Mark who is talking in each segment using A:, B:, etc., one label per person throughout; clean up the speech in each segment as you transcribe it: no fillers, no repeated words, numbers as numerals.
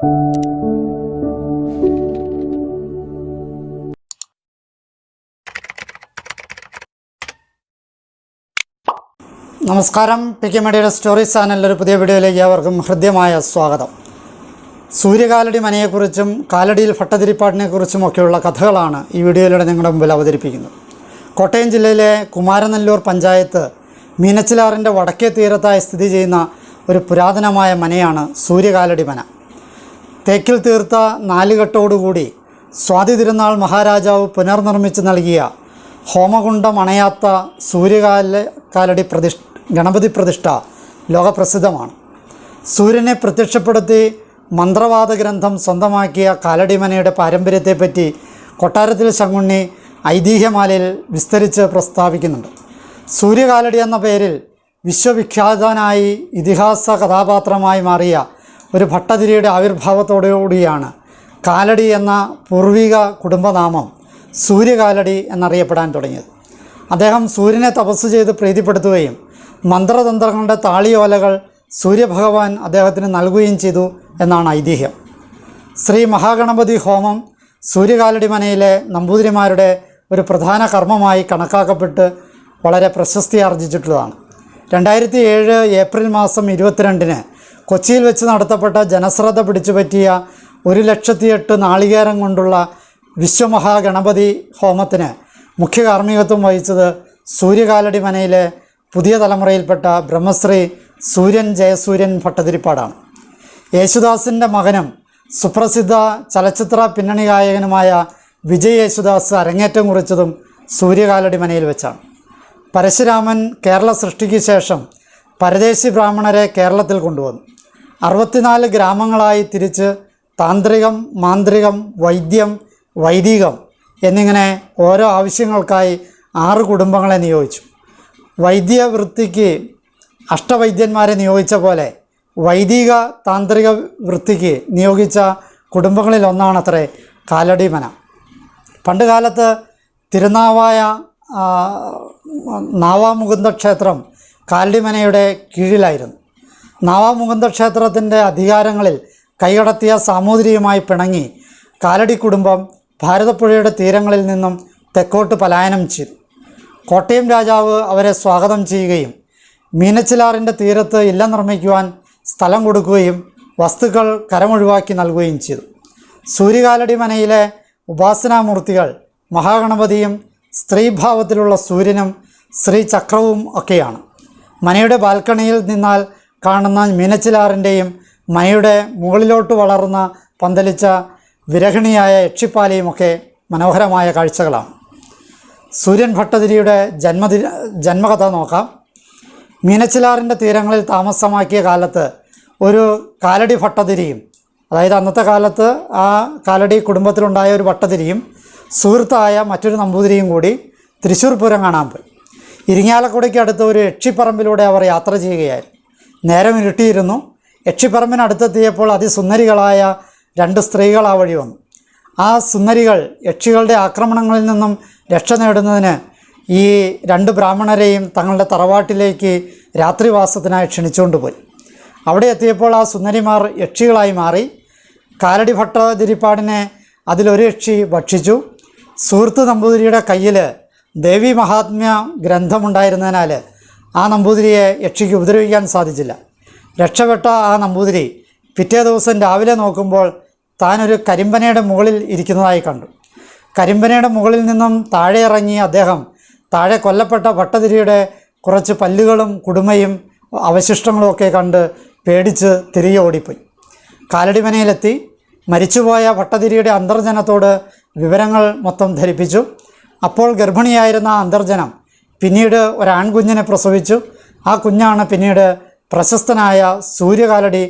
A: നമസ്കാരം. P K മീഡിയയുടെ stories ചാനലിൽ ഒരു പുതിയ വീഡിയോയിലേക്ക് ഏവർക്കും ഹൃദ്യമായ സ്വാഗതം. സൂര്യകാലടി മനയെക്കുറിച്ചും കാലടിയിൽ ഭട്ടതിരിപ്പാടിനെക്കുറിച്ചുമൊക്കെയുള്ള കഥകളാണ് ഈ വീഡിയോയിലൂടെ നിങ്ങളുടെ മുമ്പിൽ അവതരിപ്പിക്കുന്നത്. കോട്ടയം ജില്ലയിലെ കുമാരനെല്ലൂർ പഞ്ചായത്ത് മീനച്ചിലാറിൻ്റെ വടക്കേ തീരത്തായി സ്ഥിതി ചെയ്യുന്ന ഒരു പുരാതനമായ മനയാണ് സൂര്യകാലടി മന. തേക്കിൽ തീർത്ത നാലുകെട്ടോടുകൂടി സ്വാതി തിരുനാൾ മഹാരാജാവ് പുനർനിർമ്മിച്ച് നൽകിയ ഹോമകുണ്ഡം അണയാത്ത സൂര്യകാലടി ഗണപതി പ്രതിഷ്ഠ ലോകപ്രസിദ്ധമാണ്. സൂര്യനെ പ്രത്യക്ഷപ്പെടുത്തി മന്ത്രവാദ ഗ്രന്ഥം സ്വന്തമാക്കിയ കാലടിമനയുടെ പാരമ്പര്യത്തെപ്പറ്റി കൊട്ടാരത്തിൽ ശങ്കുണ്ണി ഐതിഹ്യമാലയിൽ വിസ്തരിച്ച് പ്രസ്താവിക്കുന്നുണ്ട്. സൂര്യകാലടി എന്ന പേരിൽ വിശ്വവിഖ്യാതനായി ഇതിഹാസ കഥാപാത്രമായി മാറിയ ഒരു ഭട്ടതിരിയുടെ ആവിർഭാവത്തോടുകൂടിയാണ് കാലടി എന്ന പൂർവിക കുടുംബനാമം സൂര്യകാലടി എന്നറിയപ്പെടാൻ തുടങ്ങിയത്. അദ്ദേഹം സൂര്യനെ തപസ് ചെയ്ത് പ്രീതിപ്പെടുത്തുകയും മന്ത്രതന്ത്രങ്ങളുടെ താളിയോലകൾ സൂര്യഭഗവാൻ അദ്ദേഹത്തിന് നൽകുകയും ചെയ്തു എന്നാണ് ഐതിഹ്യം. ശ്രീ മഹാഗണപതി ഹോമം സൂര്യകാലടി മനയിലെ നമ്പൂതിരിമാരുടെ ഒരു പ്രധാന കർമ്മമായി കണക്കാക്കപ്പെട്ട് വളരെ പ്രശസ്തി ആർജിച്ചിട്ടുള്ളതാണ്. 2007 ഏപ്രിൽ മാസം 22-ന് കൊച്ചിയിൽ വെച്ച് നടത്തപ്പെട്ട ജനശ്രദ്ധ പിടിച്ചുപറ്റിയ 1,08,000 നാളികേരം കൊണ്ടുള്ള വിശ്വമഹാഗണപതി ഹോമത്തിന് മുഖ്യ കാർമ്മികത്വം വഹിച്ചത് സൂര്യകാലടി മനയിലെ പുതിയ തലമുറയിൽപ്പെട്ട ബ്രഹ്മശ്രീ സൂര്യൻ ജയസൂര്യൻ ഭട്ടതിരിപ്പാടാണ്. യേശുദാസിൻ്റെ മകനും സുപ്രസിദ്ധ ചലച്ചിത്ര പിന്നണി ഗായകനുമായ വിജയ് യേശുദാസ് അരങ്ങേറ്റം കുറിച്ചതും സൂര്യകാലടി മനയിൽ വെച്ചാണ്. പരശുരാമൻ കേരള സൃഷ്ടിക്ക് ശേഷം പരദേശി ബ്രാഹ്മണരെ കേരളത്തിൽ കൊണ്ടുവന്നു. 64 ഗ്രാമങ്ങളായി തിരിച്ച് താന്ത്രികം, മാന്ത്രികം, വൈദ്യം, വൈദികം എന്നിങ്ങനെ ഓരോ ആവശ്യങ്ങൾക്കായി 6 കുടുംബങ്ങളെ നിയോഗിച്ചു. വൈദ്യവൃത്തിക്ക് അഷ്ടവൈദ്യന്മാരെ നിയോഗിച്ച പോലെ വൈദിക താന്ത്രിക വൃത്തിക്ക് നിയോഗിച്ച കുടുംബങ്ങളിലൊന്നാണത്രേ കാലടി മന. പണ്ടുകാലത്ത് തിരുനാവായ നാവാമുകുന്ദ ക്ഷേത്രം കാലടി മനയുടെ കീഴിലായിരുന്നു. നാവാമുകുന്ദ ക്ഷേത്രത്തിൻ്റെ അധികാരങ്ങളിൽ കൈകടത്തിയ സാമൂതിരിയുമായി പിണങ്ങി കാലടി കുടുംബം ഭാരതപ്പുഴയുടെ തീരങ്ങളിൽ നിന്നും തെക്കോട്ട് പലായനം ചെയ്തു. കോട്ടയം രാജാവ് അവരെ സ്വാഗതം ചെയ്യുകയും മീനച്ചിലാറിൻ്റെ തീരത്ത് ഇല്ലം നിർമ്മിക്കുവാൻ സ്ഥലം കൊടുക്കുകയും വസ്തുക്കൾ കരമൊഴിവാക്കി നൽകുകയും ചെയ്തു. സൂര്യകാലടി മനയിലെ ഉപാസനാമൂർത്തികൾ മഹാഗണപതിയും സ്ത്രീഭാവത്തിലുള്ള സൂര്യനും ശ്രീചക്രവും ഒക്കെയാണ്. മനയുടെ ബാൽക്കണിയിൽ നിന്നാൽ കാണുന്ന മീനച്ചിലാറിൻ്റെയും മനയുടെ മുകളിലോട്ട് വളർന്ന പന്തലിച്ച വിരഹിണിയായ യക്ഷിപ്പാലയുമൊക്കെ മനോഹരമായ കാഴ്ചകളാണ്. സൂര്യൻ ഭട്ടതിരിയുടെ ജന്മകഥ നോക്കാം. മീനച്ചിലാറിൻ്റെ തീരങ്ങളിൽ താമസമാക്കിയ കാലത്ത് ഒരു കാലടി ഭട്ടതിരിയും, അതായത് അന്നത്തെ കാലത്ത് ആ കാലടി കുടുംബത്തിലുണ്ടായ ഒരു ഭട്ടതിരിയും സുഹൃത്തായ മറ്റൊരു നമ്പൂതിരിയും കൂടി തൃശ്ശൂർ പൂരം കാണാൻ പോയി. ഇരിങ്ങാലക്കുടയ്ക്ക് അടുത്ത് ഒരു യക്ഷിപ്പറമ്പിലൂടെ അവർ യാത്ര ചെയ്യുകയായിരുന്നു. നേരം ഇരുട്ടിയിരുന്നു. യക്ഷിപ്പറമ്പിനടുത്തെത്തിയപ്പോൾ അതിസുന്ദരികളായ 2 സ്ത്രീകൾ ആ വഴി വന്നു. ആ സുന്ദരികൾ യക്ഷികളുടെ ആക്രമണങ്ങളിൽ നിന്നും രക്ഷ നേടുന്നതിന് ഈ 2 ബ്രാഹ്മണരെയും തങ്ങളുടെ തറവാട്ടിലേക്ക് രാത്രിവാസത്തിനായി ക്ഷണിച്ചുകൊണ്ടുപോയി. അവിടെ എത്തിയപ്പോൾ ആ സുന്ദരിമാർ യക്ഷികളായി മാറി. കാലടി ഭട്ടതിരിപ്പാടിനെ അതിലൊരു യക്ഷി ഭക്ഷിച്ചു. സുഹൃത്ത് നമ്പൂതിരിയുടെ കയ്യിൽ ദേവി മഹാത്മ്യ ഗ്രന്ഥമുണ്ടായിരുന്നതിനാൽ ആ നമ്പൂതിരിയെ യക്ഷിക്ക് ഉപദ്രവിക്കാൻ സാധിച്ചില്ല. രക്ഷപ്പെട്ട ആ നമ്പൂതിരി പിറ്റേ ദിവസം രാവിലെ നോക്കുമ്പോൾ താനൊരു കരിമ്പനയുടെ മുകളിൽ ഇരിക്കുന്നതായി കണ്ടു. കരിമ്പനയുടെ മുകളിൽ നിന്നും താഴെ ഇറങ്ങി അദ്ദേഹം താഴെ കൊല്ലപ്പെട്ട ഭട്ടതിരിയുടെ കുറച്ച് പല്ലുകളും കുടുമയും അവശിഷ്ടങ്ങളുമൊക്കെ കണ്ട് പേടിച്ച് തിരികെ ഓടിപ്പോയി. കാലടിമനയിലെത്തി മരിച്ചുപോയ ഭട്ടതിരിയുടെ അന്തർജനത്തോട് വിവരങ്ങൾ മൊത്തം ധരിപ്പിച്ചു. അപ്പോൾ ഗർഭിണിയായിരുന്ന ആ അന്തർജനം പിന്നീട് ഒരാൺകുഞ്ഞിനെ പ്രസവിച്ചു. ആ കുഞ്ഞാണ് പിന്നീട് പ്രശസ്തനായ സൂര്യകാലടി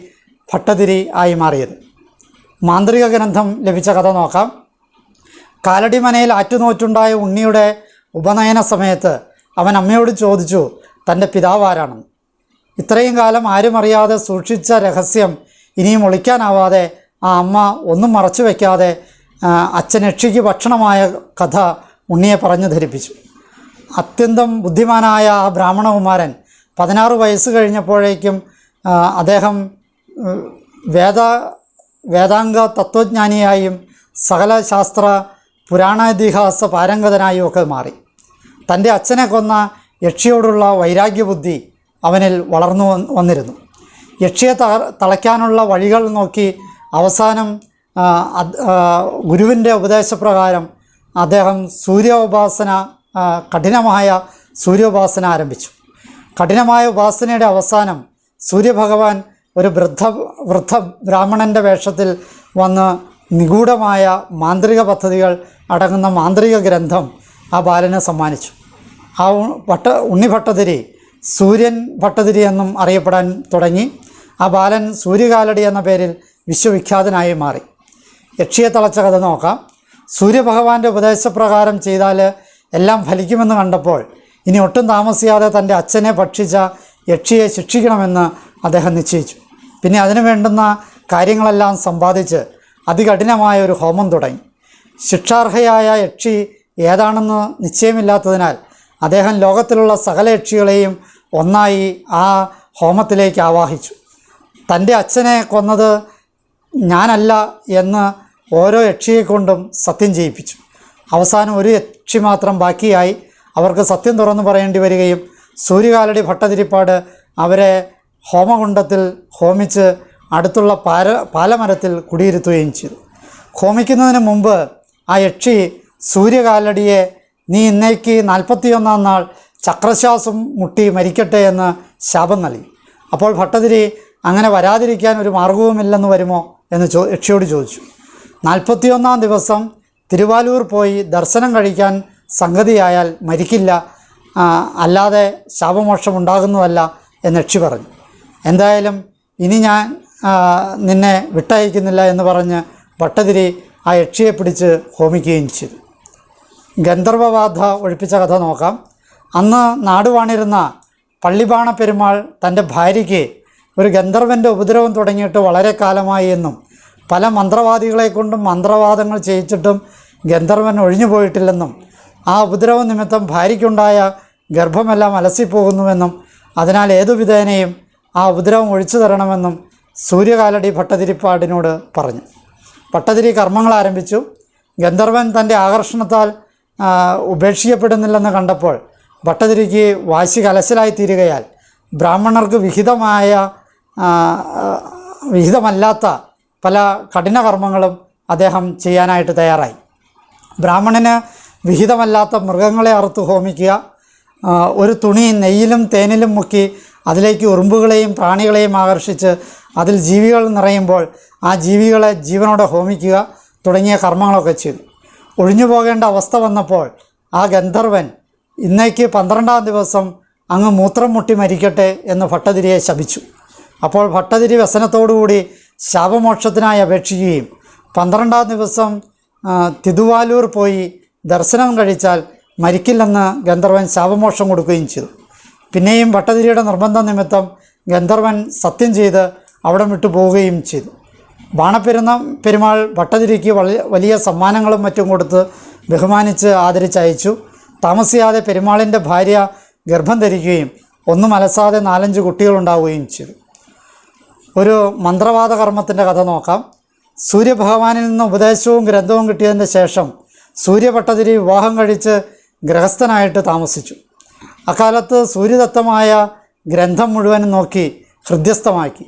A: ഭട്ടതിരി ആയി മാറിയത്. മാന്ത്രിക ഗ്രന്ഥം ലഭിച്ച കഥ നോക്കാം. കാലടി മനയിൽ ആറ്റുനോറ്റുണ്ടായ ഉണ്ണിയുടെ ഉപനയന സമയത്ത് അവൻ അമ്മയോട് ചോദിച്ചു തൻ്റെ പിതാവ് ആരാണെന്ന്. ഇത്രയും കാലം ആരും അറിയാതെ സൂക്ഷിച്ച രഹസ്യം ഇനിയും ഒളിക്കാനാവാതെ ആ അമ്മ ഒന്നും മറച്ചു വയ്ക്കാതെ അച്ഛൻ യക്ഷിക്ക് ഭക്ഷണമായ കഥ ഉണ്ണിയെ പറഞ്ഞു ധരിപ്പിച്ചു. അത്യന്തം ബുദ്ധിമാനായ ആ ബ്രാഹ്മണകുമാരൻ 16 വയസ്സ് കഴിഞ്ഞപ്പോഴേക്കും അദ്ദേഹം വേദാംഗ തത്വജ്ഞാനിയായും സകല ശാസ്ത്ര പുരാണാതിഹാസ പാരംഗതനായും ഒക്കെ മാറി. തൻ്റെ അച്ഛനെ കൊന്ന യക്ഷിയോടുള്ള വൈരാഗ്യബുദ്ധി അവനിൽ വളർന്നു വന്നിരുന്നു. യക്ഷിയെ തളയ്ക്കാനുള്ള വഴികൾ നോക്കി അവസാനം ഗുരുവിൻ്റെ ഉപദേശപ്രകാരം അദ്ദേഹം കഠിനമായ സൂര്യോപാസന ആരംഭിച്ചു. കഠിനമായ ഉപാസനയുടെ അവസാനം സൂര്യഭഗവാൻ ഒരു വൃദ്ധ ബ്രാഹ്മണൻ്റെ വേഷത്തിൽ വന്ന് നിഗൂഢമായ മാന്ത്രിക പദ്ധതികൾ അടങ്ങുന്ന മാന്ത്രിക ഗ്രന്ഥം ആ ബാലന് സമ്മാനിച്ചു. ആ ഉണ്ണി ഭട്ടതിരി സൂര്യൻ ഭട്ടതിരി എന്നും അറിയപ്പെടാൻ തുടങ്ങി. ആ ബാലൻ സൂര്യകാലടി എന്ന പേരിൽ വിശ്വവിഖ്യാതനായി മാറി. യക്ഷിയെ തളച്ച കഥ നോക്കാം. സൂര്യഭഗവാന്റെ ഉപദേശപ്രകാരം ചെയ്താൽ എല്ലാം ഫലിക്കുമെന്ന് കണ്ടപ്പോൾ ഇനി ഒട്ടും താമസിയാതെ തൻ്റെ അച്ഛനെ ഭക്ഷിച്ച യക്ഷിയെ ശിക്ഷിക്കണമെന്ന് അദ്ദേഹം നിശ്ചയിച്ചു. പിന്നെ അതിനു വേണ്ടുന്ന കാര്യങ്ങളെല്ലാം സമ്പാദിച്ച് അതികഠിനമായ ഒരു ഹോമം തുടങ്ങി. ശിക്ഷാർഹയായ യക്ഷി ഏതാണെന്ന് നിശ്ചയമില്ലാത്തതിനാൽ അദ്ദേഹം ലോകത്തിലുള്ള സകല യക്ഷികളെയും ഒന്നായി ആ ഹോമത്തിലേക്ക് ആവാഹിച്ചു. തൻ്റെ അച്ഛനെ കൊന്നത് ഞാനല്ല എന്ന് ഓരോ യക്ഷിയെക്കൊണ്ടും സത്യം ചെയ്യിപ്പിച്ചു. അവസാനം ഒരു യക്ഷി മാത്രം ബാക്കിയായി. അവർക്ക് സത്യം തുറന്നു പറയേണ്ടി വരികയും സൂര്യകാലടി ഭട്ടതിരിപ്പാട് അവരെ ഹോമകുണ്ഡത്തിൽ ഹോമിച്ച് അടുത്തുള്ള പാലമരത്തിൽ കുടിയിരുത്തുകയും ചെയ്തു. ഹോമിക്കുന്നതിന് മുമ്പ് ആ യക്ഷി സൂര്യകാലടിയെ നീ ഇന്നേക്ക് 41-ാം നാൾ ചക്രശ്വാസം മുട്ടി മരിക്കട്ടെ എന്ന് ശാപം നൽകി. അപ്പോൾ ഭട്ടതിരി അങ്ങനെ വരാതിരിക്കാൻ ഒരു മാർഗവുമില്ലെന്ന് വരുമോ എന്ന് യക്ഷിയോട് ചോദിച്ചു. 41-ാം ദിവസം തിരുവാലൂർ പോയി ദർശനം കഴിക്കാൻ സംഗതിയായാൽ മരിക്കില്ല, അല്ലാതെ ശാപമോക്ഷം ഉണ്ടാകുന്നതല്ല എന്ന് യക്ഷി പറഞ്ഞു. എന്തായാലും ഇനി ഞാൻ നിന്നെ വിട്ടയക്കുന്നില്ല എന്ന് പറഞ്ഞ് ഭട്ടതിരി ആ യക്ഷിയെ പിടിച്ച് ഹോമിക്കുകയും ചെയ്തു. ഗന്ധർവബാധ ഒഴിപ്പിച്ച കഥ നോക്കാം. അന്ന് നാടുവാണിരുന്ന പള്ളിബാണ പെരുമാൾ തൻ്റെ ഭാര്യയ്ക്ക് ഒരു ഗന്ധർവൻ്റെ ഉപദ്രവം തുടങ്ങിയിട്ട് വളരെ കാലമായി എന്നും പല മന്ത്രവാദികളെ കൊണ്ടും മന്ത്രവാദങ്ങൾ ചെയ്യിച്ചിട്ടും ഗന്ധർവൻ ഒഴിഞ്ഞു പോയിട്ടില്ലെന്നും ആ ഉപദ്രവം നിമിത്തം ഭാര്യയ്ക്കുണ്ടായ ഗർഭമെല്ലാം അലസിപ്പോകുന്നുവെന്നും അതിനാൽ ഏതു വിധേനയും ആ ഉപദ്രവം ഒഴിച്ചു തരണമെന്നും സൂര്യകാലടി ഭട്ടതിരിപ്പാടിനോട് പറഞ്ഞു. ഭട്ടതിരി കർമ്മങ്ങൾ ആരംഭിച്ചു. ഗന്ധർവൻ തൻ്റെ ആകർഷണത്താൽ ഉപേക്ഷിക്കപ്പെടുന്നില്ലെന്ന് കണ്ടപ്പോൾ ഭട്ടതിരിക്ക് വാശി കലശലായിത്തീരുകയാൽ ബ്രാഹ്മണർക്ക് വിഹിതമല്ലാത്ത പല കഠിന കർമ്മങ്ങളും അദ്ദേഹം ചെയ്യാനായിട്ട് തയ്യാറായി. ബ്രാഹ്മണന് വിഹിതമല്ലാത്ത മൃഗങ്ങളെ അറുത്ത് ഹോമിക്കുക, ഒരു തുണി നെയ്യിലും തേനിലും മുക്കി അതിലേക്ക് ഉറുമ്പുകളെയും പ്രാണികളെയും ആകർഷിച്ച് അതിൽ ജീവികൾ നിറയുമ്പോൾ ആ ജീവികളെ ജീവനോടെ ഹോമിക്കുക തുടങ്ങിയ കർമ്മങ്ങളൊക്കെ ചെയ്തു. ഒഴിഞ്ഞു പോകേണ്ട അവസ്ഥ വന്നപ്പോൾ ആ ഗന്ധർവൻ ഇന്നേക്ക് 12-ാം ദിവസം അങ്ങ് മൂത്രം മുട്ടി മരിക്കട്ടെ എന്ന് ഭട്ടതിരിയെ ശപിച്ചു. അപ്പോൾ ഭട്ടതിരി വ്യസനത്തോടുകൂടി ശാപമോക്ഷത്തിനായി അപേക്ഷിക്കുകയും 12-ാം ദിവസം തിരുവാലൂർ പോയി ദർശനം കഴിച്ചാൽ മരിക്കില്ലെന്ന് ഗന്ധർവൻ ശാപമോക്ഷം കൊടുക്കുകയും ചെയ്തു. പിന്നെയും ഭട്ടതിരിയുടെ നിർബന്ധ നിമിത്തം ഗന്ധർവൻ സത്യം ചെയ്ത് അവിടം വിട്ടു പോവുകയും ചെയ്തു. പെരുമാൾ ഭട്ടതിരിക്ക് വലിയ സമ്മാനങ്ങളും മറ്റും കൊടുത്ത് ബഹുമാനിച്ച് ആദരിച്ചയച്ചു. താമസിയാതെ പെരുമാളിൻ്റെ ഭാര്യ ഗർഭം ധരിക്കുകയും ഒന്നും അലസാതെ 4-5 കുട്ടികളുണ്ടാവുകയും ചെയ്തു. ഒരു മന്ത്രവാദ കർമ്മത്തിൻ്റെ കഥ നോക്കാം. സൂര്യഭഗവാനിൽ നിന്ന് ഉപദേശവും ഗ്രന്ഥവും കിട്ടിയതിൻ്റെ ശേഷം സൂര്യഭട്ടതിരി വിവാഹം കഴിച്ച് ഗൃഹസ്ഥനായിട്ട് താമസിച്ചു. അക്കാലത്ത് സൂര്യദത്തമായ ഗ്രന്ഥം മുഴുവനും നോക്കി ഹൃദ്യസ്ഥമാക്കി.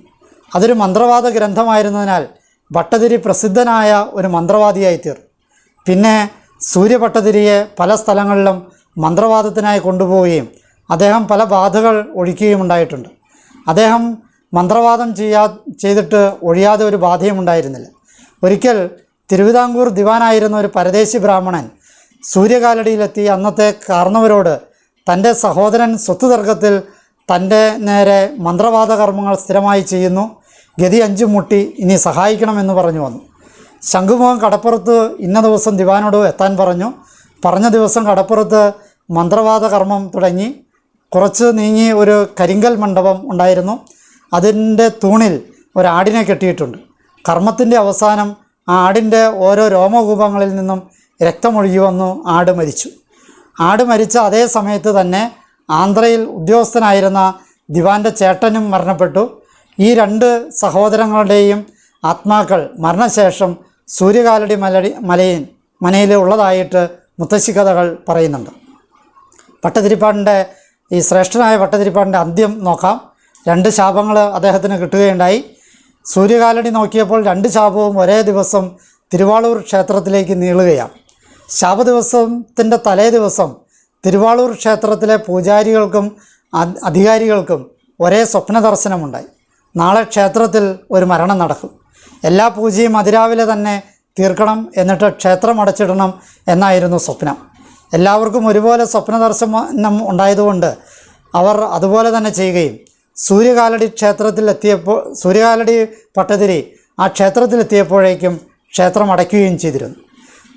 A: അതൊരു മന്ത്രവാദ ഗ്രന്ഥമായിരുന്നതിനാൽ ഭട്ടതിരി പ്രസിദ്ധനായ ഒരു മന്ത്രവാദിയായി തീർന്നു. പിന്നെ സൂര്യഭട്ടതിരിയെ പല സ്ഥലങ്ങളിലും മന്ത്രവാദത്തിനായി കൊണ്ടുപോവുകയും അദ്ദേഹം പല ബാധകൾ ഒഴിക്കുകയും ഉണ്ടായിട്ടുണ്ട്. അദ്ദേഹം മന്ത്രവാദം ചെയ്തിട്ട് ഒഴിയാതെ ഒരു ബാധയും ഉണ്ടായിരുന്നില്ല. ഒരിക്കൽ തിരുവിതാംകൂർ ദിവാനായിരുന്ന ഒരു പരദേശി ബ്രാഹ്മണൻ സൂര്യകാലടിയിലെത്തി അന്നത്തെ കാർന്നവരോട് തൻ്റെ സഹോദരൻ സ്വത്ത് തർക്കത്തിൽ തൻ്റെ നേരെ മന്ത്രവാദ കർമ്മങ്ങൾ സ്ഥിരമായി ചെയ്യുന്നു, ഗതി 5 മുട്ടി, ഇനി സഹായിക്കണമെന്ന് പറഞ്ഞു വന്നു. ശംഖുമുഖം കടപ്പുറത്ത് ഇന്ന ദിവസം ദിവാനോട് എത്താൻ പറഞ്ഞു. പറഞ്ഞ ദിവസം കടപ്പുറത്ത് മന്ത്രവാദ കർമ്മം തുടങ്ങി. കുറച്ച് നീങ്ങി ഒരു കരിങ്കൽ മണ്ഡപം ഉണ്ടായിരുന്നു. അതിൻ്റെ തൂണിൽ ഒരാടിനെ കെട്ടിയിട്ടുണ്ട്. കർമ്മത്തിൻ്റെ അവസാനം ആ ആടിൻ്റെ ഓരോ രോമകൂപങ്ങളിൽ നിന്നും രക്തമൊഴുകി വന്നു. ആട് മരിച്ചു. ആട് മരിച്ച അതേ സമയത്ത് തന്നെ ആന്ധ്രയിൽ ഉദ്യോഗസ്ഥനായിരുന്ന ദിവാൻ്റെ ചേട്ടനും മരണപ്പെട്ടു. ഈ 2 സഹോദരങ്ങളുടെയും ആത്മാക്കൾ മരണശേഷം സൂര്യകാലടി മനയിൽ ഉള്ളതായിട്ട് മുത്തശ്ശി കഥകൾ പറയുന്നുണ്ട്. ഭട്ടതിരിപ്പാടിൻ്റെ ഈ ശ്രേഷ്ഠനായ ഭട്ടതിരിപ്പാടിൻ്റെ അന്ത്യം നോക്കാം. 2 ശാപങ്ങൾ അദ്ദേഹത്തിന് കിട്ടുകയുണ്ടായി. സൂര്യകാലടി നോക്കിയപ്പോൾ 2 ശാപവും ഒരേ ദിവസം തിരുവാളൂർ ക്ഷേത്രത്തിലേക്ക് നീളുകയാണ്. ശാപദിവസത്തിൻ്റെ തലേ ദിവസം തിരുവാളൂർ ക്ഷേത്രത്തിലെ പൂജാരികൾക്കും അധികാരികൾക്കും ഒരേ സ്വപ്ന ദർശനമുണ്ടായി. നാളെ ക്ഷേത്രത്തിൽ ഒരു മരണം നടക്കും. എല്ലാ പൂജയും അതിരാവിലെ തന്നെ തീർക്കണം, എന്നിട്ട് ക്ഷേത്രം അടച്ചിടണം എന്നായിരുന്നു സ്വപ്നം. എല്ലാവർക്കും ഒരുപോലെ സ്വപ്ന ദർശനം ഉണ്ടായതുകൊണ്ട് അവർ അതുപോലെ തന്നെ ചെയ്യുകയും സൂര്യകാലടി സൂര്യകാലടി ഭട്ടതിരി ആ ക്ഷേത്രത്തിലെത്തിയപ്പോഴേക്കും ക്ഷേത്രം അടയ്ക്കുകയും ചെയ്തിരുന്നു.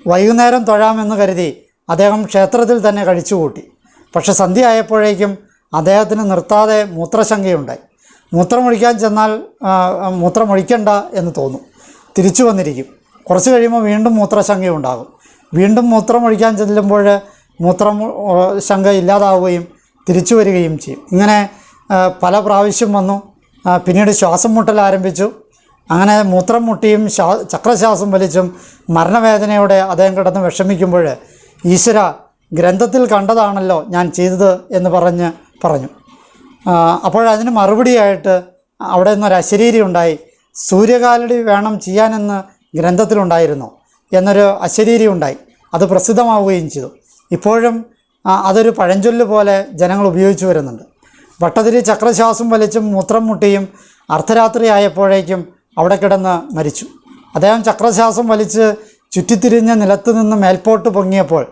A: വൈകുന്നേരം തൊഴാമെന്ന് കരുതി അദ്ദേഹം ക്ഷേത്രത്തിൽ തന്നെ കഴിച്ചുകൂട്ടി. പക്ഷെ സന്ധ്യ ആയപ്പോഴേക്കും അദ്ദേഹത്തിന് നിർത്താതെ മൂത്രശങ്കയുണ്ടായി. മൂത്രമൊഴിക്കാൻ ചെന്നാൽ മൂത്രമൊഴിക്കണ്ട എന്ന് തോന്നും, തിരിച്ചു വന്നിരിക്കും. കുറച്ച് കഴിയുമ്പോൾ വീണ്ടും മൂത്രശങ്കയുണ്ടാകും. വീണ്ടും മൂത്രമൊഴിക്കാൻ ചെല്ലുമ്പോൾ ശങ്ക ഇല്ലാതാവുകയും തിരിച്ചു വരികയും ചെയ്യും. ഇങ്ങനെ പല പ്രാവശ്യം വന്നു. പിന്നീട് ശ്വാസം മുട്ടൽ ആരംഭിച്ചു. അങ്ങനെ മൂത്രം മുട്ടിയും ചക്രശ്വാസം വലിച്ചും മരണവേദനയോടെ അദ്ദേഹം കിടന്ന് വിഷമിക്കുമ്പോൾ ഈശ്വര, ഗ്രന്ഥത്തിൽ കണ്ടതാണല്ലോ ഞാൻ ചെയ്തത് എന്ന് പറഞ്ഞു. അപ്പോഴതിന് മറുപടിയായിട്ട് അവിടെ നിന്നൊരു അശരീരി ഉണ്ടായി. സൂര്യകാലടി വേണം ചെയ്യാനെന്ന് ഗ്രന്ഥത്തിലുണ്ടായിരുന്നു എന്നൊരു അശരീരി ഉണ്ടായി. അത് പ്രസിദ്ധമാവുകയും ചെയ്തു. ഇപ്പോഴും അതൊരു പഴഞ്ചൊല്ല് പോലെ ജനങ്ങൾ ഉപയോഗിച്ചു വരുന്നുണ്ട്. ഭട്ടതിരി ചക്രശ്വാസം വലിച്ചും മൂത്രം മുട്ടിയും അർദ്ധരാത്രി ആയപ്പോഴേക്കും അവിടെ കിടന്ന് മരിച്ചു. അദ്ദേഹം ചക്രശ്വാസം വലിച്ച് ചുറ്റിത്തിരിഞ്ഞ് നിലത്ത് നിന്ന് മേൽപോട്ട് പൊങ്ങിയപ്പോൾ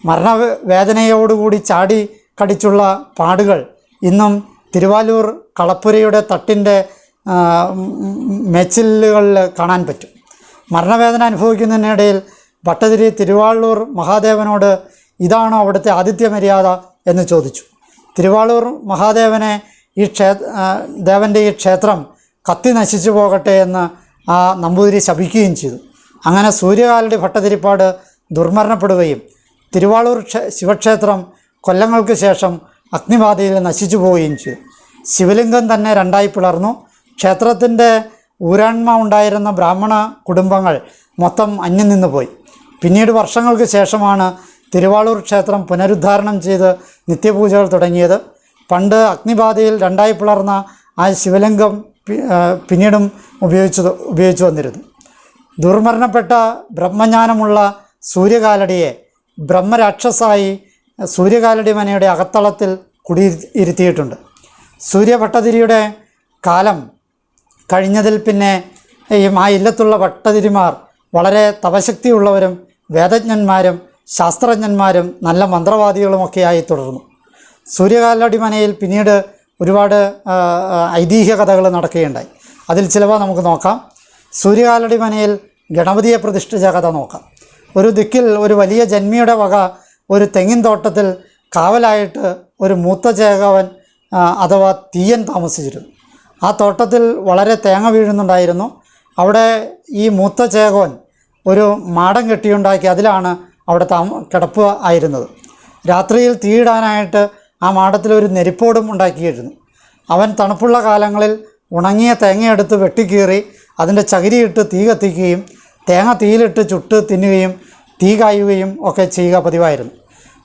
A: മരണവേദനയോടുകൂടി ചാടി കടിച്ചുള്ള പാടുകൾ ഇന്നും തിരുവാലൂർ കളപ്പുരയുടെ തട്ടിൻ്റെ മേച്ചിലുകളിൽ കാണാൻ പറ്റും. മരണവേദന അനുഭവിക്കുന്നതിനിടയിൽ ഭട്ടതിരി തിരുവാളൂർ മഹാദേവനോട് ഇതാണോ അവിടുത്തെ ആതിഥ്യ മര്യാദ എന്ന് ചോദിച്ചു. തിരുവാളൂർ മഹാദേവനെ ദേവൻ്റെ ഈ ക്ഷേത്രം കത്തി നശിച്ചു പോകട്ടെ എന്ന് ആ നമ്പൂതിരി ശപിക്കുകയും ചെയ്തു. അങ്ങനെ സൂര്യകാലടി ഭട്ടതിരിപ്പാട് ദുർമരണപ്പെടുകയും തിരുവാളൂർ ശിവക്ഷേത്രം കൊല്ലങ്ങൾക്ക് ശേഷം അഗ്നിബാധയിൽ നശിച്ചു പോവുകയും ചെയ്തു. ശിവലിംഗം തന്നെ 2ആയി പിളർന്നു. ക്ഷേത്രത്തിൻ്റെ ഊരാൺമ ഉണ്ടായിരുന്ന ബ്രാഹ്മണ കുടുംബങ്ങൾ മൊത്തം അന്യം നിന്ന് പോയി. പിന്നീട് വർഷങ്ങൾക്ക് ശേഷമാണ് തിരുവാളൂർ ക്ഷേത്രം പുനരുദ്ധാരണം ചെയ്ത് നിത്യപൂജകൾ തുടങ്ങിയത്. പണ്ട് അഗ്നിബാധയിൽ 2ആയി പിളർന്ന ആ ശിവലിംഗം പിന്നീടും ഉപയോഗിച്ചു വന്നിരുന്നു. ദുർമരണപ്പെട്ട ബ്രഹ്മജ്ഞാനമുള്ള സൂര്യകാലടിയെ ബ്രഹ്മരാക്ഷസായി സൂര്യകാലടി മനയുടെ അകത്തളത്തിൽ കുടിയിരുത്തിയിട്ടുണ്ട്. സൂര്യഭട്ടതിരിയുടെ കാലം കഴിഞ്ഞതിൽ പിന്നെ ആ ഇല്ലത്തുള്ള ഭട്ടതിരിമാർ വളരെ തപശക്തിയുള്ളവരും വേദജ്ഞന്മാരും ശാസ്ത്രജ്ഞന്മാരും നല്ല മന്ത്രവാദികളുമൊക്കെയായി തുടർന്നു. സൂര്യകാലടി മനയിൽ പിന്നീട് ഒരുപാട് ഐതിഹ്യ കഥകൾ നടക്കുകയുണ്ടായി. അതിൽ ചിലവ നമുക്ക് നോക്കാം. സൂര്യകാലടി മനയിൽ ഗണപതിയെ പ്രതിഷ്ഠിച്ച കഥ നോക്കാം. ഒരു ദിക്കിൽ ഒരു വലിയ ജന്മിയുടെ വക ഒരു തെങ്ങിൻ തോട്ടത്തിൽ കാവലായിട്ട് ഒരു മൂത്ത ചേകവൻ അഥവാ തീയൻ താമസിച്ചിരുന്നു. ആ തോട്ടത്തിൽ വളരെ തേങ്ങ വീഴുന്നുണ്ടായിരുന്നു. അവിടെ ഈ മൂത്ത ചേകവൻ ഒരു മാടം കെട്ടിയുണ്ടാക്കി അതിലാണ് അവിടെ കിടപ്പ് ആയിരുന്നത്. രാത്രിയിൽ തീയിടാനായിട്ട് ആ മാടത്തിലൊരു നെരിപ്പോടും ഉണ്ടാക്കിയിരുന്നു. അവൻ തണുപ്പുള്ള കാലങ്ങളിൽ ഉണങ്ങിയ തേങ്ങയെടുത്ത് വെട്ടിക്കീറി അതിൻ്റെ ചകിരിയിട്ട് തീ കത്തിക്കുകയും തേങ്ങ തീയിലിട്ട് ചുട്ട് തിന്നുകയും തീ കായുകയും ഒക്കെ ചെയ്യുക പതിവായിരുന്നു.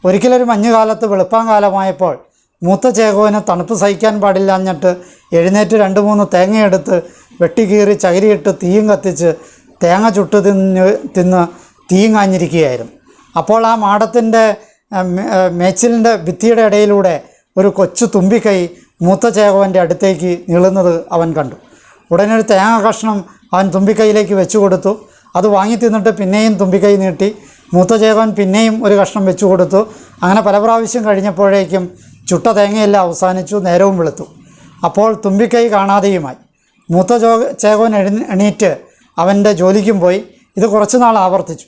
A: ഒരിക്കലൊരു മഞ്ഞുകാലത്ത് വെളുപ്പാങ്കാലമായപ്പോൾ മൂത്ത ചേകോവിന് തണുപ്പ് സഹിക്കാൻ പാടില്ലാഞ്ഞിട്ട് എഴുന്നേറ്റ് 2-3 തേങ്ങയെടുത്ത് വെട്ടിക്കീറി ചകിരിയിട്ട് തീയും കത്തിച്ച് തേങ്ങ ചുട്ട് തിന്ന് തീയും കാഞ്ഞിരിക്കുകയായിരുന്നു. അപ്പോൾ ആ മാടത്തിൻ്റെ മേച്ചിലിൻ്റെ ഭിത്തിയുടെ ഇടയിലൂടെ ഒരു കൊച്ചു തുമ്പിക്കൈ മൂത്ത ചേകോവൻ്റെ അടുത്തേക്ക് നീളുന്നത് അവൻ കണ്ടു. ഉടനെ ഒരു തേങ്ങ കഷ്ണം അവൻ തുമ്പിക്കൈയിലേക്ക് വെച്ചു കൊടുത്തു. അത് വാങ്ങി തിന്നിട്ട് പിന്നെയും തുമ്പിക്കൈ നീട്ടി. മൂത്ത ചേകോവൻ പിന്നെയും ഒരു കഷ്ണം വെച്ചു കൊടുത്തു. അങ്ങനെ പല പ്രാവശ്യം കഴിഞ്ഞപ്പോഴേക്കും ചുട്ട തേങ്ങയെല്ലാം അവസാനിച്ചു. നേരവും വെളുത്തു. അപ്പോൾ തുമ്പിക്കൈ കാണാതെയുമായി. മൂത്ത ചേകോവൻ എണീറ്റ് അവൻ്റെ ജോലിക്കും പോയി. ഇത് കുറച്ച് നാൾ ആവർത്തിച്ചു.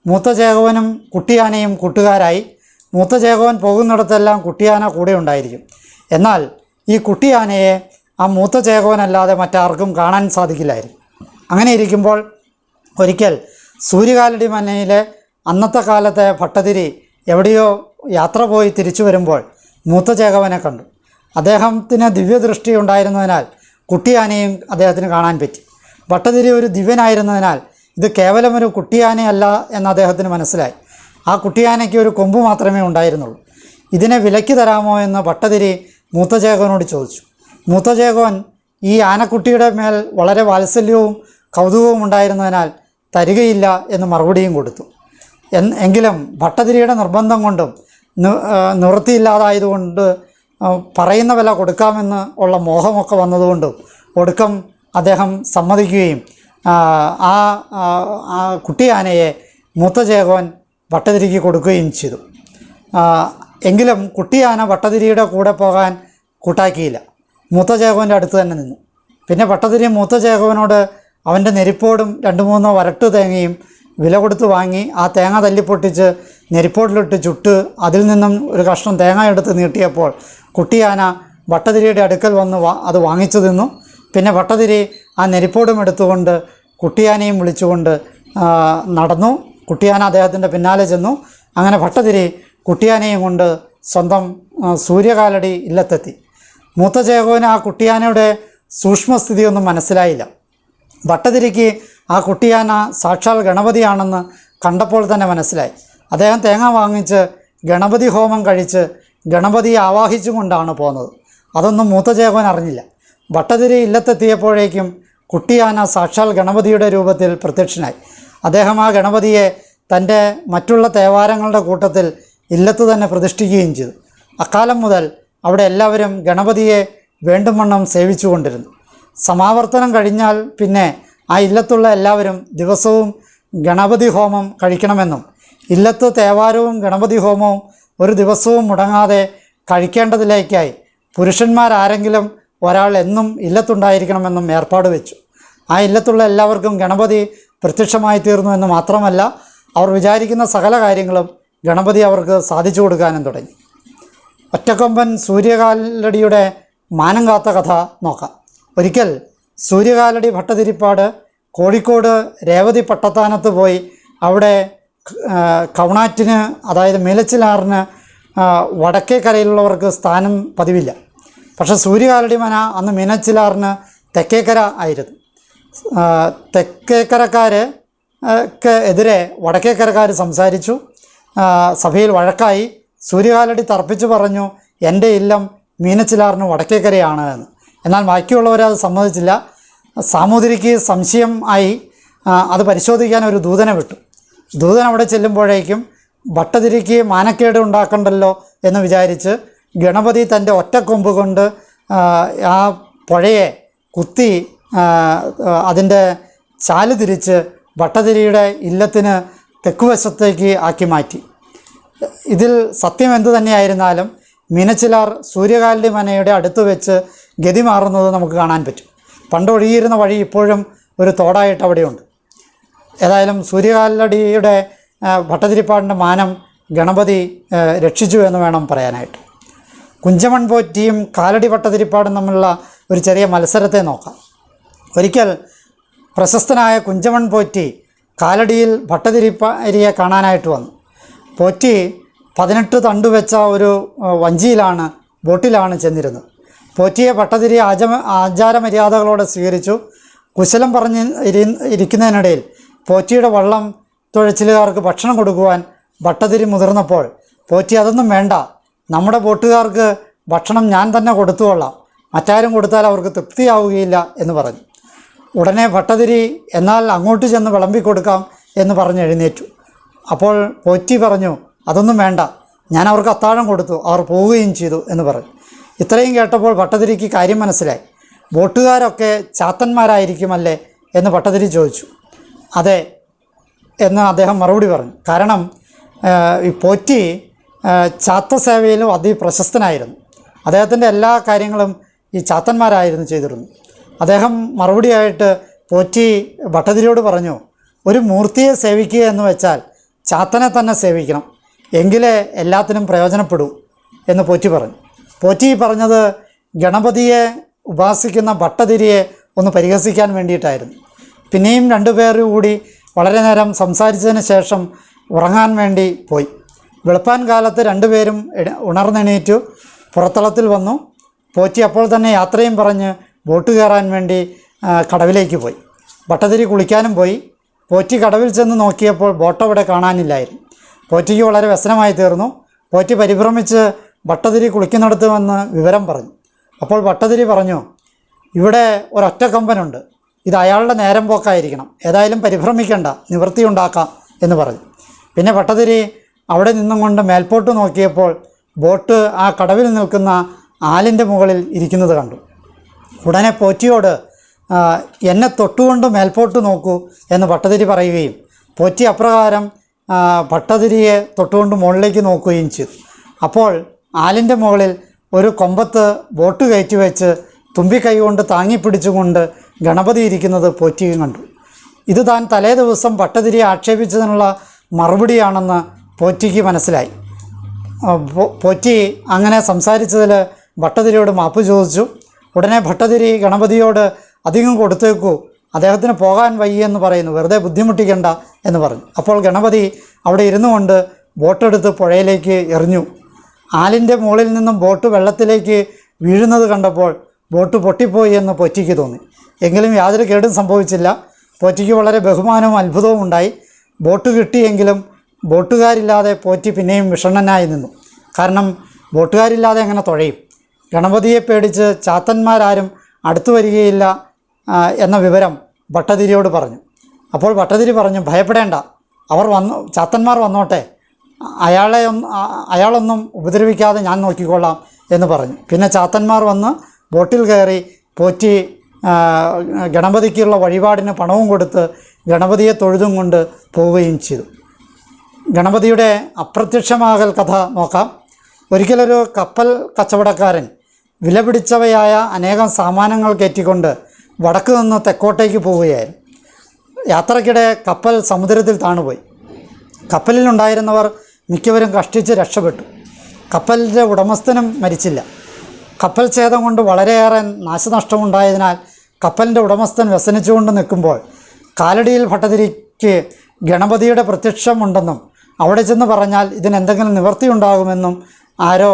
A: മൂത്ത ചേകോവനും കുട്ടിയാനയും കൂട്ടുകാരായി. മൂത്ത ചേകോവൻ പോകുന്നിടത്തെല്ലാം കുട്ടിയാന കൂടെ ഉണ്ടായിരിക്കും. എന്നാൽ ഈ കുട്ടിയാനയെ ആ മൂത്ത ചേകോവനല്ലാതെ മറ്റാർക്കും കാണാൻ സാധിക്കില്ലായിരുന്നു. അങ്ങനെ ഇരിക്കുമ്പോൾ ഒരിക്കൽ സൂര്യകാലടി മനയിലെ അന്നത്തെ കാലത്തെ ഭട്ടതിരി എവിടെയോ യാത്ര പോയി തിരിച്ചു വരുമ്പോൾ മൂത്ത ചേകോവനെ കണ്ടു. അദ്ദേഹത്തിന് ദിവ്യദൃഷ്ടി ഉണ്ടായിരുന്നതിനാൽ കുട്ടിയാനയും അദ്ദേഹത്തിന് കാണാൻ പറ്റി. ഭട്ടതിരി ഒരു ദിവ്യനായിരുന്നതിനാൽ ഇത് കേവലം ഒരു കുട്ടിയാനയല്ല എന്ന് അദ്ദേഹത്തിന് മനസ്സിലായി. ആ കുട്ടിയാനയ്ക്ക് ഒരു കൊമ്പ് മാത്രമേ ഉണ്ടായിരുന്നുള്ളൂ. ഇതിനെ വിലയ്ക്ക് തരാമോ എന്ന് ഭട്ടതിരി മൂത്ത ചേകവനോട് ചോദിച്ചു. മൂത്ത ചേകവൻ ഈ ആനക്കുട്ടിയുടെ മേൽ വളരെ വാത്സല്യവും കൗതുകവും ഉണ്ടായിരുന്നതിനാൽ തരികയില്ല എന്ന് മറുപടിയും കൊടുത്തു. എങ്കിലും ഭട്ടതിരിയുടെ നിർബന്ധം കൊണ്ടും നിവൃത്തിയില്ലാതായതുകൊണ്ട് പറയുന്ന വില കൊടുക്കാമെന്ന് ഉള്ള മോഹമൊക്കെ വന്നതുകൊണ്ടും ഒടുക്കം അദ്ദേഹം സമ്മതിക്കുകയും ആ കുട്ടിയാനയെ മൂത്ത ചേകവൻ ഭട്ടതിരിക്ക് കൊടുക്കുകയും ചെയ്തു. എങ്കിലും കുട്ടിയാന ഭട്ടതിരിയുടെ കൂടെ പോകാൻ കൂട്ടാക്കിയില്ല. മൂത്ത ചേകവൻ്റെ അടുത്ത് തന്നെ നിന്നു. പിന്നെ ഭട്ടതിരി മൂത്ത ചേകവനോട് അവൻ്റെ നെരിപ്പോടും 2-3 വരട്ടു തേങ്ങയും വില കൊടുത്ത് വാങ്ങി ആ തേങ്ങ തല്ലിപ്പൊട്ടിച്ച് നെരിപ്പോടിലിട്ട് ചുട്ട് അതിൽ നിന്നും ഒരു കഷ്ണം തേങ്ങ എടുത്ത് നീട്ടിയപ്പോൾ കുട്ടിയാന ഭട്ടതിരിയുടെ അടുക്കൽ വന്ന് അത് വാങ്ങിച്ചു തിന്നു. പിന്നെ ഭട്ടതിരി ആ നെരിപ്പോടും എടുത്തുകൊണ്ട് കുട്ടിയാനയും വിളിച്ചുകൊണ്ട് നടന്നു. കുട്ടിയാന അദ്ദേഹത്തിൻ്റെ പിന്നാലെ ചെന്നു. അങ്ങനെ ഭട്ടതിരി കുട്ടിയാനയും കൊണ്ട് സ്വന്തം സൂര്യകാലടി ഇല്ലത്തെത്തി. മൂത്ത ചേകവന് ആ കുട്ടിയാനയുടെ സൂക്ഷ്മസ്ഥിതിയൊന്നും മനസ്സിലായില്ല. ഭട്ടതിരിക്ക് ആ കുട്ടിയാന സാക്ഷാൽ ഗണപതിയാണെന്ന് കണ്ടപ്പോൾ തന്നെ മനസ്സിലായി. അദ്ദേഹം തേങ്ങ വാങ്ങിച്ച് ഗണപതി ഹോമം കഴിച്ച് ഗണപതിയെ ആവാഹിച്ചു കൊണ്ടാണ് പോകുന്നത്. അതൊന്നും മൂത്ത ചേകവൻ അറിഞ്ഞില്ല. ഭട്ടതിരി ഇല്ലത്തെത്തിയപ്പോഴേക്കും കുട്ടിയാന സാക്ഷാൽ ഗണപതിയുടെ രൂപത്തിൽ പ്രത്യക്ഷനായി. അദ്ദേഹം ആ ഗണപതിയെ തൻ്റെ മറ്റുള്ള തേവാരങ്ങളുടെ കൂട്ടത്തിൽ ഇല്ലത്ത് തന്നെ പ്രതിഷ്ഠിക്കുകയും ചെയ്തു. അക്കാലം മുതൽ അവിടെ എല്ലാവരും ഗണപതിയെ വേണ്ടുവണ്ണം സേവിച്ചു കൊണ്ടിരുന്നു. സമാവർത്തനം കഴിഞ്ഞാൽ പിന്നെ ആ ഇല്ലത്തുള്ള എല്ലാവരും ദിവസവും ഗണപതി ഹോമം കഴിക്കണമെന്നും ഇല്ലത്ത് തേവാരവും ഗണപതി ഹോമവും ഒരു ദിവസവും മുടങ്ങാതെ കഴിക്കേണ്ടതിലേക്കായി പുരുഷന്മാരാരെങ്കിലും ഒരാൾ എന്നും ഇല്ലത്തുണ്ടായിരിക്കണമെന്നും ഏർപ്പാട് വെച്ചു. ആ ഇല്ലത്തുള്ള എല്ലാവർക്കും ഗണപതി പ്രത്യക്ഷമായി തീർന്നു എന്ന് മാത്രമല്ല, അവർ വിചാരിക്കുന്ന സകല കാര്യങ്ങളും ഗണപതി അവർക്ക് സാധിച്ചു കൊടുക്കാനും തുടങ്ങി. ഒറ്റക്കൊമ്പൻ സൂര്യകാലടിയുടെ മാനം കാത്ത കഥ നോക്കാം. ഒരിക്കൽ സൂര്യകാലടി ഭട്ടതിരിപ്പാട് കോഴിക്കോട് രേവതി പട്ടത്താനത്ത് പോയി അവിടെ കവണാറ്റിന്, അതായത് മീലച്ചിലാറിന് വടക്കേ കരയിലുള്ളവർക്ക് സ്ഥാനം പതിവില്ല. പക്ഷേ സൂര്യകാലടി മന അന്ന് മീനച്ചിലാറിന് തെക്കേക്കര ആയിരുന്നു. തെക്കേക്കരക്കാർക്ക് എതിരെ വടക്കേക്കരക്കാർ സംസാരിച്ചു. സഭയിൽ വഴക്കായി. സൂര്യകാലടി തർപ്പിച്ചു പറഞ്ഞു, എൻ്റെ ഇല്ലം മീനച്ചിലാറിന് വടക്കേക്കരയാണ് എന്ന്. എന്നാൽ ബാക്കിയുള്ളവരത് സമ്മതിച്ചില്ല. സാമൂതിരിക്ക് സംശയം ആയി. അത് പരിശോധിക്കാൻ ഒരു ദൂതനെ വിട്ടു. ദൂതൻ അവിടെ ചെല്ലുമ്പോഴേക്കും ഭട്ടതിരിക്ക് മാനക്കേട് ഉണ്ടാക്കണ്ടല്ലോ എന്ന് വിചാരിച്ച് ഗണപതി തൻ്റെ ഒറ്റക്കൊമ്പ് കൊണ്ട് ആ പുഴയെ കുത്തി അതിൻ്റെ ചാല് തിരിച്ച് ഭട്ടതിരിയുടെ ഇല്ലത്തിന് തെക്കുവശത്തേക്ക് ആക്കി മാറ്റി. ഇതിൽ സത്യം എന്തു തന്നെയായിരുന്നാലും മീനച്ചിലാർ സൂര്യകാലടി മനയുടെ അടുത്ത് വെച്ച് ഗതി മാറുന്നത് നമുക്ക് കാണാൻ പറ്റും. പണ്ട് ഒഴുകിയിരുന്ന വഴി ഇപ്പോഴും ഒരു തോടായിട്ട് അവിടെയുണ്ട്. ഏതായാലും സൂര്യകാലടിയുടെ ഭട്ടതിരിപ്പാടിൻ്റെ മാനം ഗണപതി രക്ഷിച്ചു എന്ന് വേണം പറയാനായിട്ട്. കുഞ്ചമൺ പോറ്റിയും കാലടി ഭട്ടതിരിപ്പാടും തമ്മിലുള്ള ഒരു ചെറിയ മത്സരത്തെ നോക്കാം. ഒരിക്കൽ പ്രശസ്തനായ കുഞ്ചമൺ പോറ്റി കാലടിയിൽ ഭട്ടതിരിപ്പാരിയെ കാണാനായിട്ട് വന്നു. പോറ്റി 18 തണ്ട് വെച്ച ഒരു വഞ്ചിയിലാണ്, ബോട്ടിലാണ് ചെന്നിരുന്നത്. പോറ്റിയെ ഭട്ടതിരി ആചാരമര്യാദകളോടെ സ്വീകരിച്ചു. കുശലം പറഞ്ഞ് ഇരിക്കുന്നതിനിടയിൽ പോറ്റിയുടെ വള്ളം തുഴച്ചിലുകാർക്ക് ഭക്ഷണം കൊടുക്കുവാൻ ഭട്ടതിരി മുതിർന്നപ്പോൾ പോറ്റി അതൊന്നും വേണ്ട, നമ്മുടെ ബോട്ടുകാർക്ക് ഭക്ഷണം ഞാൻ തന്നെ കൊടുത്തുകൊള്ളാം, മറ്റാരും കൊടുത്താൽ അവർക്ക് തൃപ്തിയാവുകയില്ല എന്ന് പറഞ്ഞു. ഉടനെ ഭട്ടതിരി എന്നാൽ അങ്ങോട്ട് ചെന്ന് വിളമ്പിക്കൊടുക്കാം എന്ന് പറഞ്ഞ് എഴുന്നേറ്റു. അപ്പോൾ പോറ്റി പറഞ്ഞു, അതൊന്നും വേണ്ട, ഞാൻ അവർക്ക് അത്താഴം കൊടുത്തു, അവർ പോവുകയും ചെയ്തു എന്ന് പറഞ്ഞു. ഇത്രയും കേട്ടപ്പോൾ ഭട്ടതിരിക്ക് കാര്യം മനസ്സിലായി. ബോട്ടുകാരൊക്കെ ചാത്തന്മാരായിരിക്കുമല്ലേ എന്ന് ഭട്ടതിരി ചോദിച്ചു. അതെ എന്ന് അദ്ദേഹം മറുപടി പറഞ്ഞു. കാരണം ഈ പോറ്റി ചാത്തസേവയിലും അതിപ്രശസ്തനായിരുന്നു. അദ്ദേഹത്തിൻ്റെ എല്ലാ കാര്യങ്ങളും ഈ ചാത്തന്മാരായിരുന്നു ചെയ്തിരുന്നു. അദ്ദേഹം മറുപടിയായിട്ട് പോറ്റി ഭട്ടതിരിയോട് പറഞ്ഞു, ഒരു മൂർത്തിയെ സേവിക്കുക എന്ന് വെച്ചാൽ ചാത്തനെ തന്നെ സേവിക്കണം, എങ്കിലേ എല്ലാത്തിനും പ്രയോജനപ്പെടൂ എന്ന് പോറ്റി പറഞ്ഞു. പോറ്റി പറഞ്ഞത് ഗണപതിയെ ഉപാസിക്കുന്ന ഭട്ടതിരിയെ ഒന്ന് പരിഹസിക്കാൻ വേണ്ടിയിട്ടായിരുന്നു. പിന്നെയും 2 പേർ കൂടി വളരെ നേരം സംസാരിച്ചതിന് ശേഷം ഉറങ്ങാൻ വേണ്ടി പോയി. വെളുപ്പാൻ കാലത്ത് 2 പേരും ഉണർന്നെണീറ്റു പുറത്തളത്തിൽ വന്നു. പോറ്റി അപ്പോൾ തന്നെ യാത്രയും പറഞ്ഞ് ബോട്ട് കയറാൻ വേണ്ടി കടവിലേക്ക് പോയി. ഭട്ടതിരി കുളിക്കാനും പോയി. പോറ്റി കടവിൽ ചെന്ന് നോക്കിയപ്പോൾ ബോട്ട് അവിടെ കാണാനില്ലായിരുന്നു. പോറ്റിക്ക് വളരെ വ്യസനമായി തീർന്നു. പോറ്റി പരിഭ്രമിച്ച് ഭട്ടതിരി കുളിക്കുന്നിടത്ത് വന്ന് വിവരം പറഞ്ഞു. അപ്പോൾ ഭട്ടതിരി പറഞ്ഞു, ഇവിടെ ഒരൊറ്റ കമ്പനുണ്ട്, ഇത് അയാളുടെ നേരം പോക്കായിരിക്കണം, ഏതായാലും പരിഭ്രമിക്കേണ്ട, നിവൃത്തിയുണ്ടാക്കാം എന്ന് പറഞ്ഞു. പിന്നെ ഭട്ടതിരി അവിടെ നിന്നും കൊണ്ട് മേൽപോട്ട് നോക്കിയപ്പോൾ ബോട്ട് ആ കടവിൽ നിൽക്കുന്ന ആലിൻ്റെ മുകളിൽ ഇരിക്കുന്നത് കണ്ടു. ഉടനെ പോറ്റിയോട് എന്നെ തൊട്ടുകൊണ്ട് മേൽപോട്ട് നോക്കൂ എന്ന് ഭട്ടതിരി പറയുകയും പോറ്റി അപ്രകാരം ഭട്ടതിരിയെ തൊട്ടുകൊണ്ട് മുകളിലേക്ക് നോക്കുകയും ചെയ്തു. അപ്പോൾ ആലിൻ്റെ മുകളിൽ ഒരു കൊമ്പത്ത് ബോട്ട് കയറ്റി വെച്ച് തുമ്പിക്കൈ കൊണ്ട് താങ്ങിപ്പിടിച്ചുകൊണ്ട് ഗണപതി ഇരിക്കുന്നത് പോറ്റിയും കണ്ടു. ഇത് താൻ തലേ ദിവസം ഭട്ടതിരിയെ ആക്ഷേപിച്ചതിനുള്ള മറുപടിയാണെന്ന് പോറ്റിക്ക് മനസ്സിലായി. പോറ്റി അങ്ങനെ സംസാരിച്ചതിൽ ഭട്ടതിരിയോട് മാപ്പ് ചോദിച്ചു. ഉടനെ ഭട്ടതിരി ഗണപതിയോട് അധികം കൊടുത്തേക്കൂ, അദ്ദേഹത്തിന് പോകാൻ വയ്യെന്ന് പറയുന്നു, വെറുതെ ബുദ്ധിമുട്ടിക്കണ്ട എന്ന് പറഞ്ഞു. അപ്പോൾ ഗണപതി അവിടെ ഇരുന്നു കൊണ്ട് ബോട്ടെടുത്ത് പുഴയിലേക്ക് എറിഞ്ഞു. ആലിൻ്റെ മുകളിൽ നിന്നും ബോട്ട് വെള്ളത്തിലേക്ക് വീഴുന്നത് കണ്ടപ്പോൾ ബോട്ട് പൊട്ടിപ്പോയി എന്ന് പോറ്റിക്ക് തോന്നി. എങ്കിലും യാതൊരു കേടും സംഭവിച്ചില്ല. പോറ്റിക്ക് വളരെ ബഹുമാനവും അത്ഭുതവും ഉണ്ടായി. ബോട്ട് കിട്ടിയെങ്കിലും ബോട്ടുകാരില്ലാതെ പോറ്റി പിന്നെയും വിഷണ്ണനായി നിന്നു. കാരണം ബോട്ടുകാരില്ലാതെ എങ്ങനെ തുഴയും? ഗണപതിയെ പേടിച്ച് ചാത്തന്മാരാരും അടുത്തു വരികയില്ല എന്ന വിവരം ഭട്ടതിരിയോട് പറഞ്ഞു. അപ്പോൾ ഭട്ടതിരി പറഞ്ഞു, ഭയപ്പെടേണ്ട, അവർ ചാത്തന്മാർ വന്നോട്ടെ, അയാളൊന്നും ഉപദ്രവിക്കാതെ ഞാൻ നോക്കിക്കൊള്ളാം എന്ന് പറഞ്ഞു. പിന്നെ ചാത്തന്മാർ വന്ന് ബോട്ടിൽ കയറി പോറ്റി ഗണപതിക്കുള്ള വഴിപാടിന് പണവും കൊടുത്ത് ഗണപതിയെ തൊഴുതും കൊണ്ട് പോവുകയും ചെയ്തു. ഗണപതിയുടെ അപ്രത്യക്ഷമാകൽ കഥ നോക്കാം. ഒരിക്കലൊരു കപ്പൽ കച്ചവടക്കാരൻ വിലപിടിച്ചവയായ അനേകം സാമാനങ്ങൾ കയറ്റിക്കൊണ്ട് വടക്ക് നിന്ന് തെക്കോട്ടേക്ക് പോവുകയായിരുന്നു. യാത്രക്കിടെ കപ്പൽ സമുദ്രത്തിൽ താണുപോയി. കപ്പലിലുണ്ടായിരുന്നവർ മിക്കവരും കഷ്ടിച്ച് രക്ഷപ്പെട്ടു. കപ്പലിൻ്റെ ഉടമസ്ഥനും മരിച്ചില്ല. കപ്പൽ ഛേദം കൊണ്ട് വളരെയേറെ നാശനഷ്ടമുണ്ടായതിനാൽ കപ്പലിൻ്റെ ഉടമസ്ഥൻ വ്യസനിച്ചുകൊണ്ട് നിൽക്കുമ്പോൾ കാലടിയിൽ ഭട്ടതിരിക്ക് ഗണപതിയുടെ പ്രത്യക്ഷമുണ്ടെന്നും അവിടെ ചെന്ന് പറഞ്ഞാൽ ഇതിനെന്തെങ്കിലും നിവൃത്തിയുണ്ടാകുമെന്നും ആരോ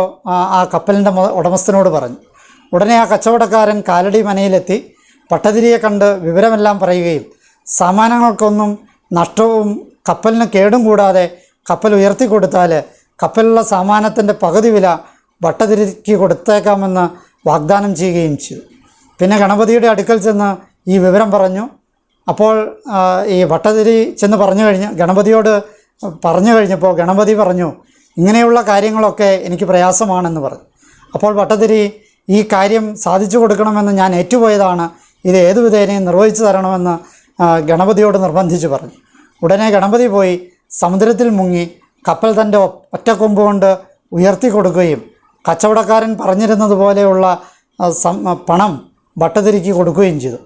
A: ആ കപ്പലിൻ്റെ ഉടമസ്ഥനോട് പറഞ്ഞു. ഉടനെ ആ കച്ചവടക്കാരൻ കാലടി മനയിലെത്തി ഭട്ടതിരിയെ കണ്ട് വിവരമെല്ലാം പറയുകയും സാമാനങ്ങൾക്കൊന്നും നഷ്ടവും കപ്പലിന് കേടും കൂടാതെ കപ്പൽ ഉയർത്തി കൊടുത്താൽ കപ്പലിലുള്ള സാമാനത്തിൻ്റെ പകുതി വില ഭട്ടതിരിക്ക് കൊടുത്തേക്കാമെന്ന് വാഗ്ദാനം ചെയ്യുകയും ചെയ്തു. പിന്നെ ഗണപതിയുടെ അടുക്കൽ ചെന്ന് ഈ വിവരം പറഞ്ഞു. അപ്പോൾ ഈ ഭട്ടതിരി ചെന്ന് ഗണപതിയോട് പറഞ്ഞു കഴിഞ്ഞപ്പോൾ ഗണപതി പറഞ്ഞു, ഇങ്ങനെയുള്ള കാര്യങ്ങളൊക്കെ എനിക്ക് പ്രയാസമാണെന്ന് പറഞ്ഞു. അപ്പോൾ ഭട്ടതിരി ഈ കാര്യം സാധിച്ചു കൊടുക്കണമെന്ന് ഞാൻ ഏറ്റുപോയതാണ്, ഇത് ഏതു വിധേനയും നിർവഹിച്ചു തരണമെന്ന് ഗണപതിയോട് നിർബന്ധിച്ചു പറഞ്ഞു. ഉടനെ ഗണപതി പോയി സമുദ്രത്തിൽ മുങ്ങി കപ്പൽ തൻ്റെ ഒറ്റക്കൊമ്പ് കൊണ്ട് ഉയർത്തി കൊടുക്കുകയും കച്ചവടക്കാരൻ പറഞ്ഞിരുന്നത് പോലെയുള്ള പണം ഭട്ടതിരിക്ക് കൊടുക്കുകയും ചെയ്തു.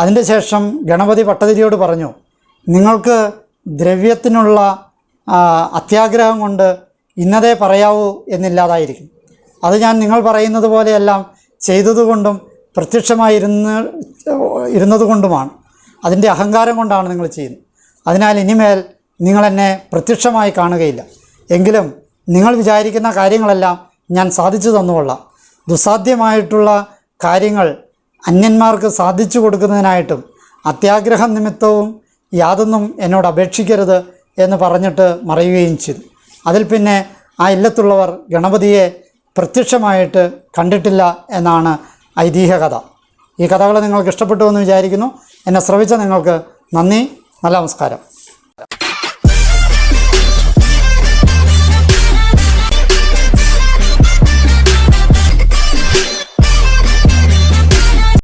A: അതിൻ്റെ ശേഷം ഗണപതി ഭട്ടതിരിയോട് പറഞ്ഞു, നിങ്ങൾക്ക് ദ്രവ്യത്തിനുള്ള അത്യാഗ്രഹം കൊണ്ട് ഇന്നതേ പറയാവൂ എന്നില്ലാതായിരിക്കും. അത് ഞാൻ നിങ്ങൾ പറയുന്നത് പോലെയെല്ലാം ചെയ്തതുകൊണ്ടും ഇരുന്നതുകൊണ്ടുമാണ്. അതിൻ്റെ അഹങ്കാരം കൊണ്ടാണ് നിങ്ങൾ ചെയ്യുന്നത്. അതിനാൽ ഇനിമേൽ നിങ്ങളെന്നെ പ്രത്യക്ഷമായി കാണുകയില്ല. എങ്കിലും നിങ്ങൾ വിചാരിക്കുന്ന കാര്യങ്ങളെല്ലാം ഞാൻ സാധിച്ചു തന്നുകൊള്ളാം. ദുസ്സാധ്യമായിട്ടുള്ള കാര്യങ്ങൾ അന്യന്മാർക്ക് സാധിച്ചു കൊടുക്കുന്നതിനായിട്ടും അത്യാഗ്രഹം നിമിത്തവും യാതൊന്നും എന്നോട് അപേക്ഷിക്കരുത് എന്ന് പറഞ്ഞിട്ട് മറയുകയും ചെയ്തു. അതിൽ പിന്നെ ആ ഇല്ലത്തുള്ളവർ ഗണപതിയെ പ്രത്യക്ഷമായിട്ട് കണ്ടിട്ടില്ല എന്നാണ് ഐതിഹ്യ കഥ. ഈ കഥകൾ നിങ്ങൾക്ക് ഇഷ്ടപ്പെട്ടു എന്ന് വിചാരിക്കുന്നു. എന്നെ ശ്രവിച്ച നിങ്ങൾക്ക് നന്ദി. നല്ല നമസ്കാരം.